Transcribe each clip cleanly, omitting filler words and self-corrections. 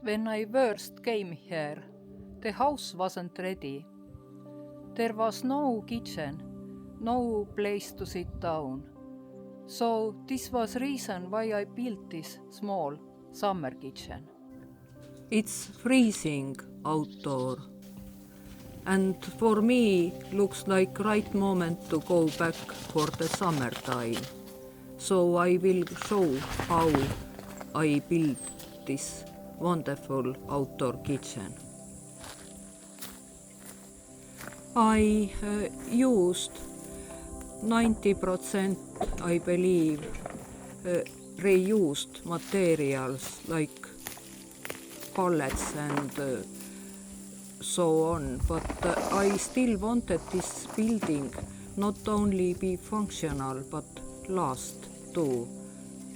When I first came here, the house wasn't ready. There was no kitchen, no place to sit down. So this was reason why I built this small summer kitchen. It's freezing outdoor, and for me looks like right moment to go back for the summertime. So I will show how I built this wonderful outdoor kitchen. I used 90%, I believe, reused materials like pallets and so on, but I still wanted this building not only be functional but last too.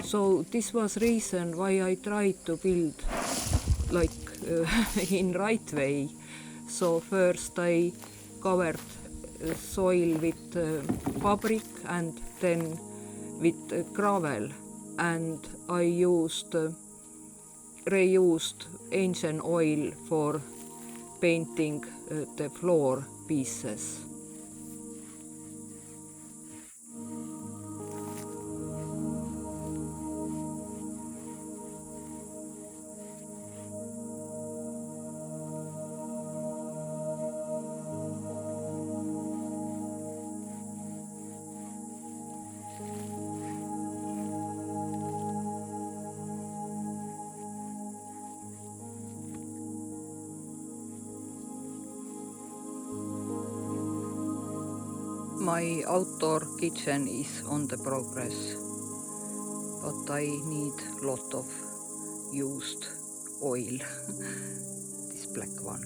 So this was reason why I tried to build like in right way. So first I covered soil with fabric and then with gravel, and I used reused engine oil for painting the floor pieces. My outdoor kitchen is on the progress, but I need lot of used oil, this black one.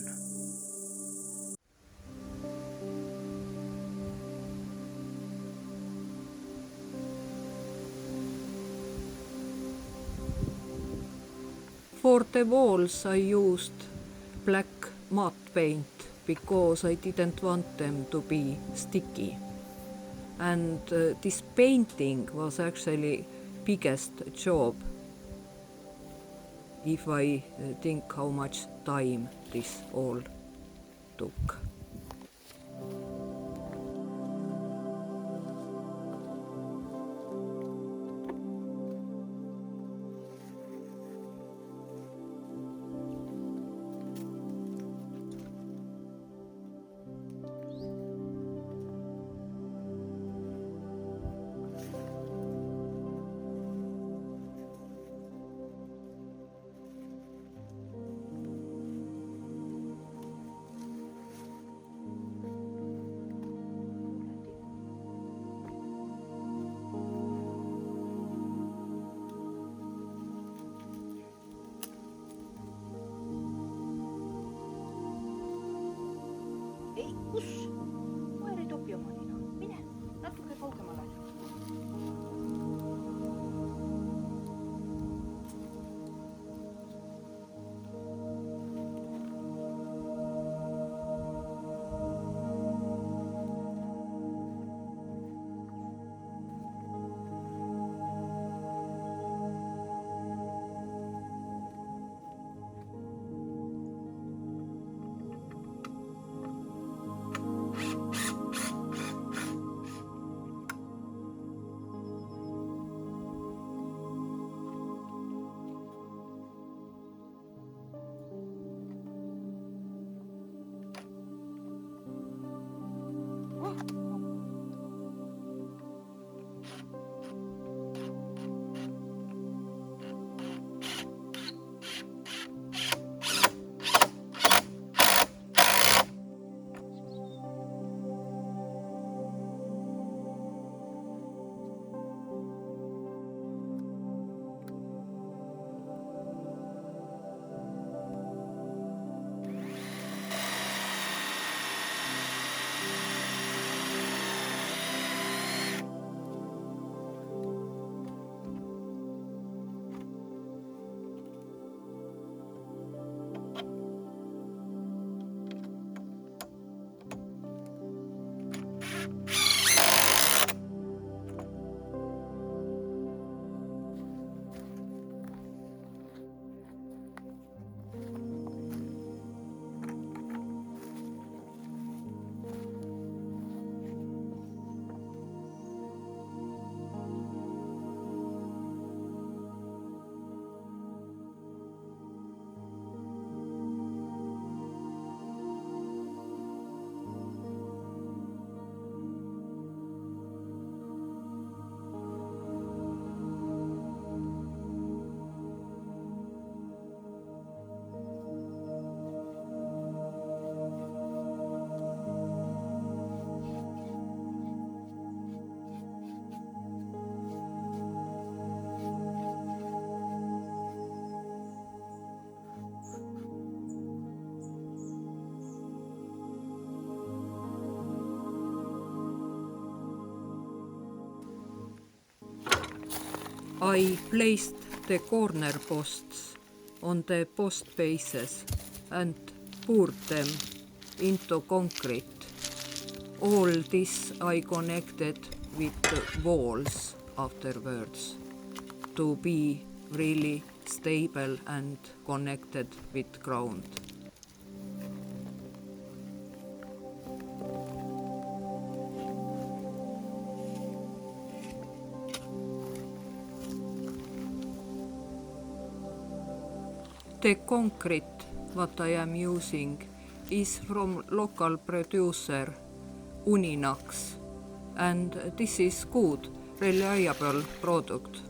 For the walls I used black matte paint because I didn't want them to be sticky. And this painting was actually biggest job if I think how much time this all took. Ei, kus? Koeri topiomanina. Mine, natuke kaugemale. I placed the corner posts on the post bases and poured them into concrete. All this I connected with the walls afterwards to be really stable and connected with ground. The concrete what I am using is from local producer Uninax, and this is good, reliable product.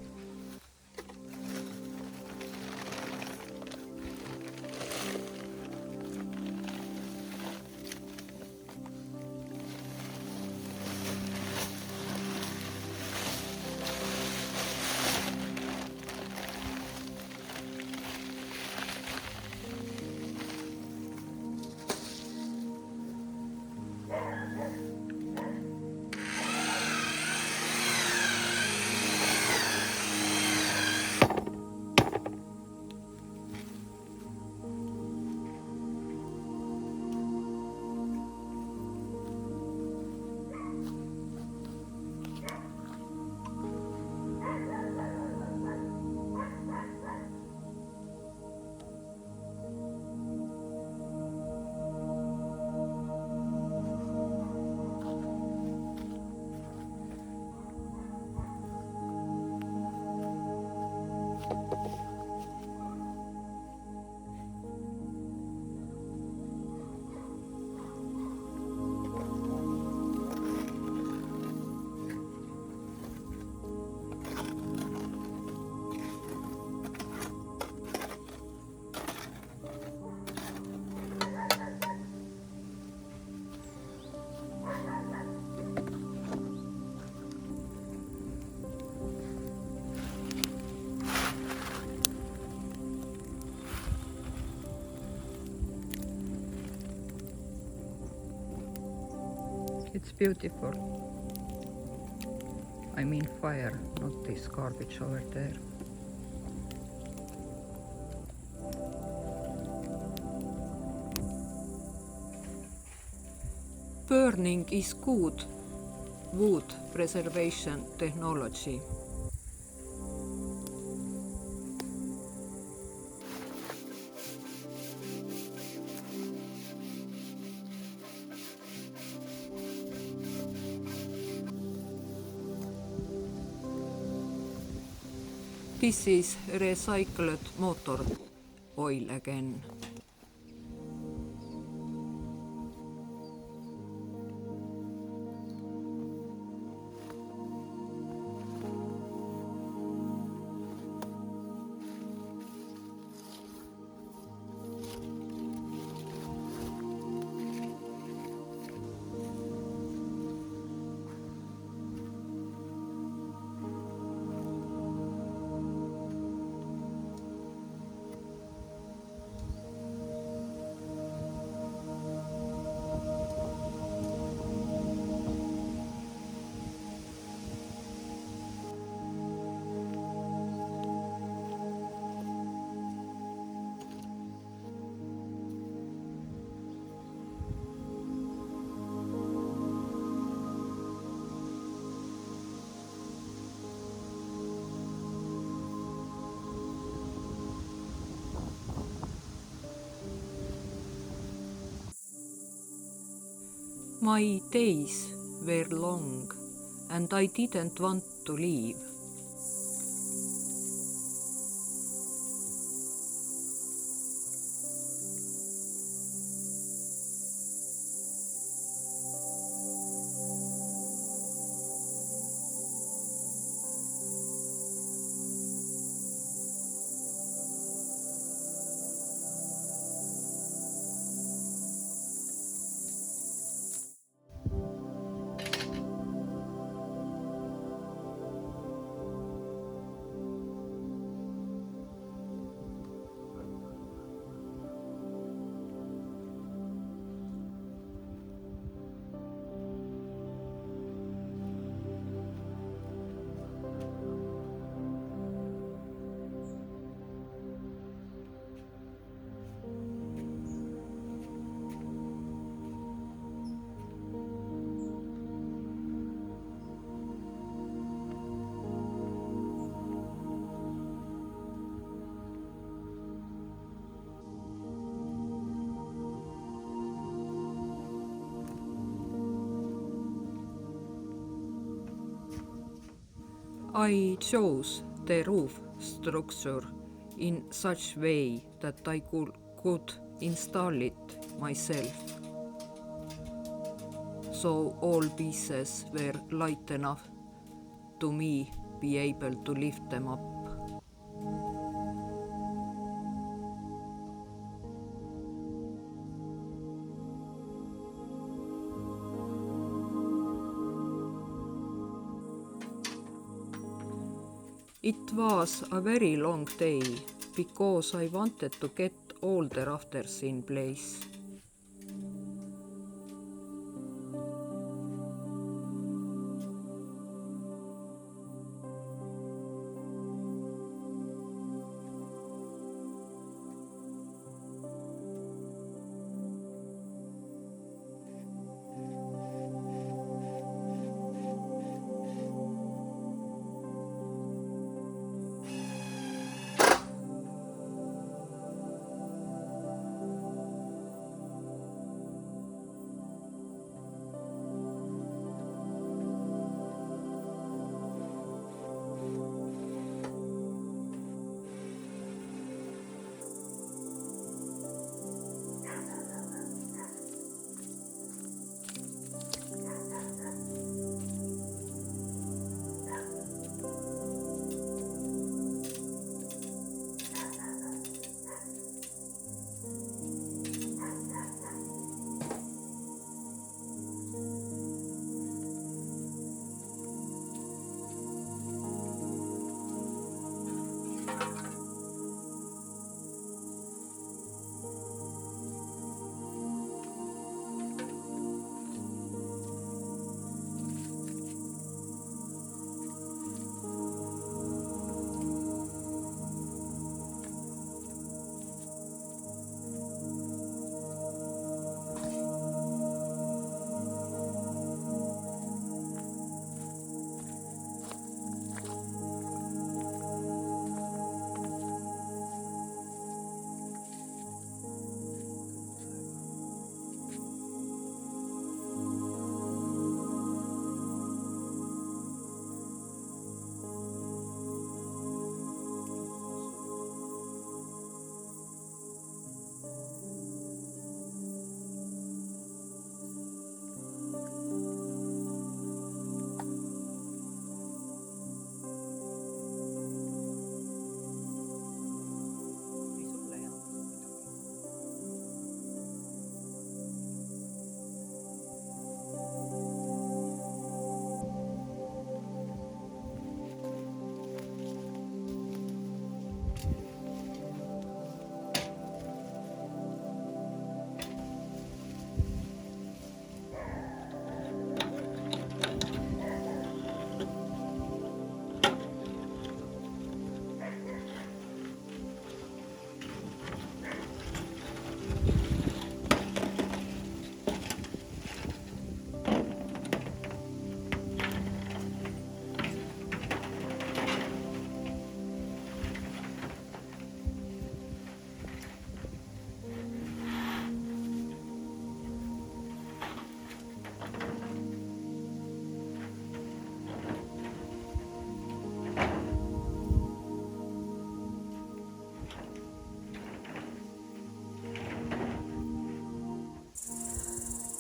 It's beautiful. I mean fire, not this garbage over there. Burning is good wood preservation technology. This is recycled motor oil again. My days were long and I didn't want to leave. I chose the roof structure in such way that I could install it myself. So all pieces were light enough to me be able to lift them up. It was a very long day because I wanted to get all the rafters in place.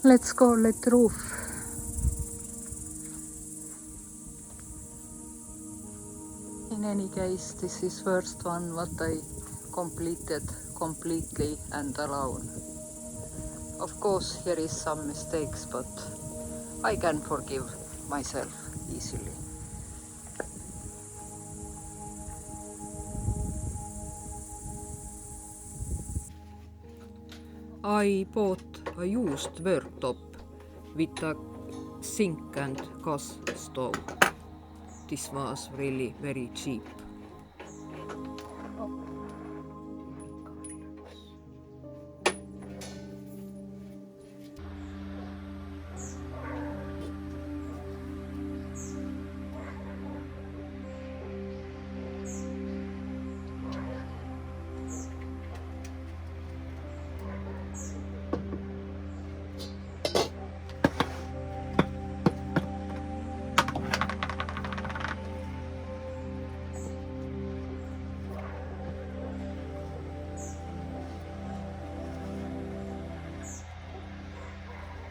Let's call it roof. In any case, this is first one what I completed completely and alone. Of course, here is some mistakes, but I can forgive myself easily. I bought a used worktop with a sink and gas stove. This was really very cheap.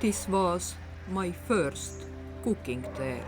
This was my first cooking there.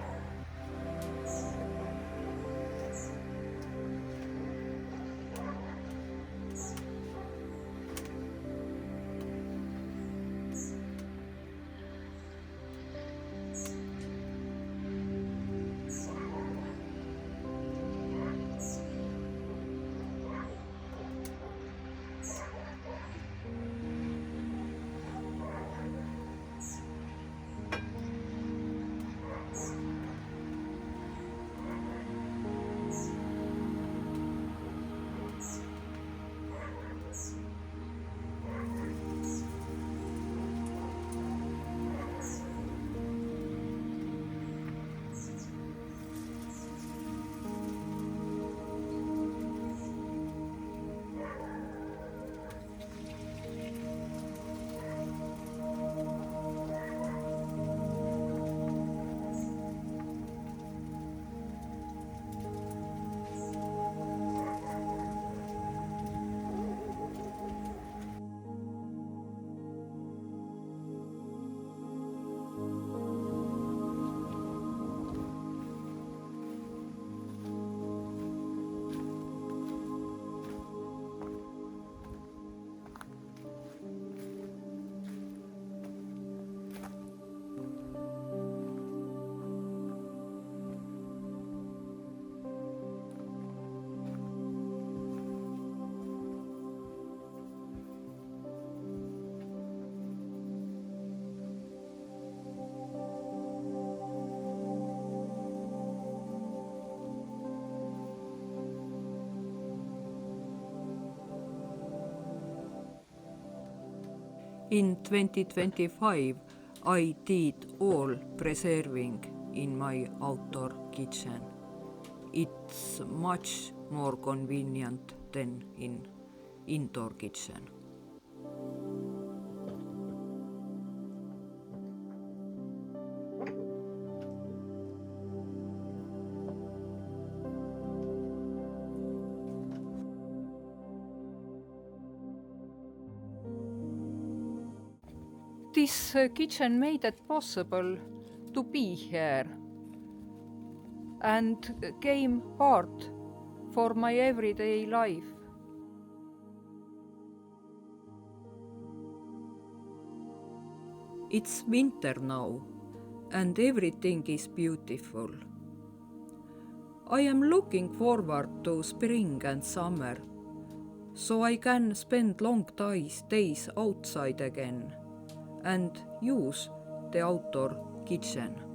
In 2025, I did all preserving in my outdoor kitchen. It's much more convenient than in indoor kitchen. This kitchen made it possible to be here and came part for my everyday life. It's winter now, and everything is beautiful. I am looking forward to spring and summer, so I can spend long days outside again and use the outdoor kitchen.